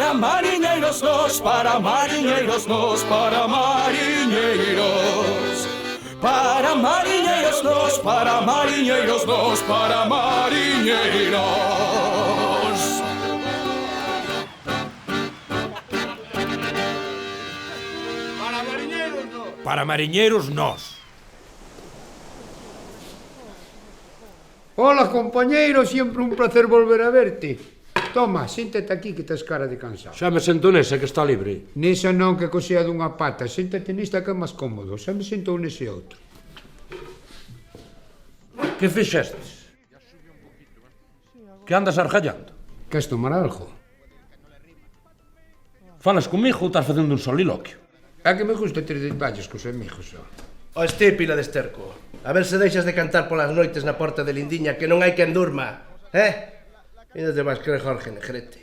Para mariñeiros nos, para mariñeiros nos, para mariñeiros. Para mariñeiros nos, para mariñeiros nos, para mariñeiros. Para mariñeiros nos. Para mariñeiros nós. Hola, compañeiro, sempre un placer volver a verte. Toma, séntate aquí que tes cara de cansado. Xa me sento nesa que está libre. Nesa non que cosea dunha pata, séntate nesta que é máis cómodo, xa me sentou nese outro. Que fixestes? Que andas argallando? Queres tomar algo? Falas comigo ou estás facendo un soliloquio? É que me gusta ter detalles cos amigos, só. O estípila de esterco. A ver se deixas de cantar polas noites na porta de Lindiña que non hai quen durma. Ainda te vas creer Jorge Negrete.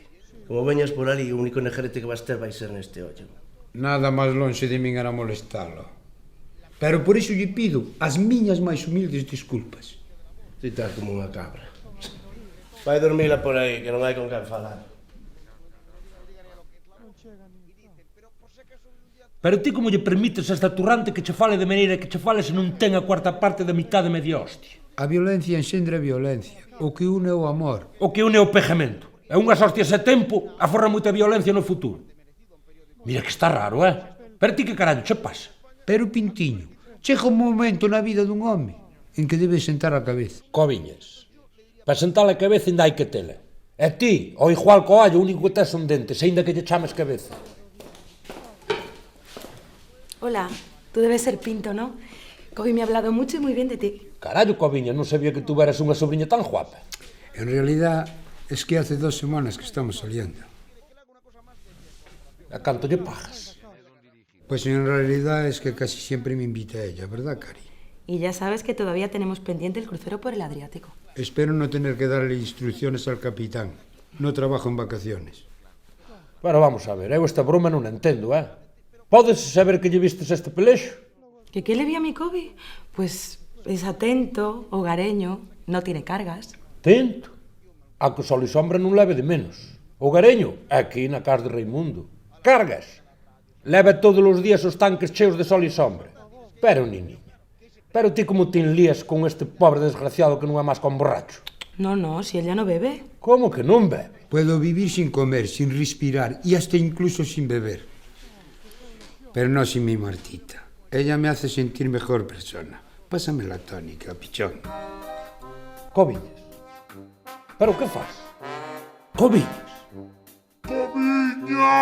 Como veñas por ali, o único negrete que vas ter vai ser neste ollo. Nada máis lonxe de min era molestalo. Pero por iso lle pido as miñas máis humildes disculpas. Ti estás como unha cabra. Vai dormila por aí, que non hai con quen falar. Pero ti como lle permites a esta turrante que che fale de maneira que che fale se non ten a cuarta parte da mitad de media hostia? A violencia enxendra violencia. O que une é o amor. O que une é o pegamento. E unhas hostias a tempo aforra moita violencia no futuro. Mira que está raro, Pero ti que carallo che pasa? Pero, Pintiño, chega un momento na vida dun home en que debe sentar a cabeza. Coviñas. Para sentar a cabeza ainda hai que tela. E ti, ao igual co allo, o único que tes son dentes, ainda que lle chames cabeza. Hola, tú debes ser Pinto, ¿no? Kobe me ha hablado mucho y muy bien de ti. Carallo, Coviña, non sabía que tuveras unha sobrinha tan guapa. En realidad, es que hace 2 semanas que estamos saliendo. A canto lle pagas? Pues en realidad es que casi siempre me invita ella, ¿verdad, Cari? Y ya sabes que todavía tenemos pendiente el crucero por el Adriático. Espero no tener que darle instrucciones al capitán. No trabajo en vacaciones. Pero vamos a ver, eu esta broma non a entendo, Podes saber que lle vistes este pelexo? ¿Que qué le vi a mi Kobe? Pues es atento, hogareño, no tiene cargas. Tento. A que o sol e sombra non leve de menos. Hogareño, aquí na casa de Raimundo. Cargas. Leva todos os días os tanques cheos de sol e sombra. Pero, niña, pero ti como te enlías con este pobre desgraciado que non é máis que un borracho? No, si ella no bebe. Como que non bebe? Puedo vivir sin comer, sin respirar y hasta incluso sin beber. Pero no sin mi Martita. Ella me hace sentir mejor persona. Pásame la tónica, pichón. Coviñas. Pero que faz? Coviñas. Coviña!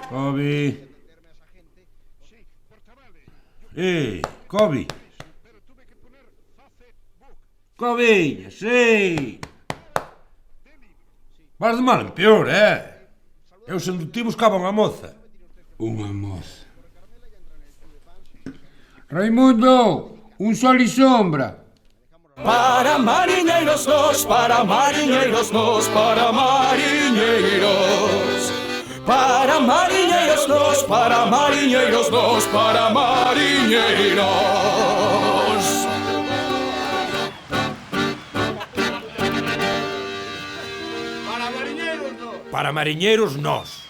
Covi. Covi. Coviñas, Vas de mal en peor, Eu sendo ti buscaba unha moza. Unha moza. Raimundo, un sol e sombra. Para mariñeiros nos, para mariñeiros nos, para mariñeiros. Para mariñeiros nos, para mariñeiros nos, para mariñeiros. Para mariñeiros nos. Para mariñeiros nós.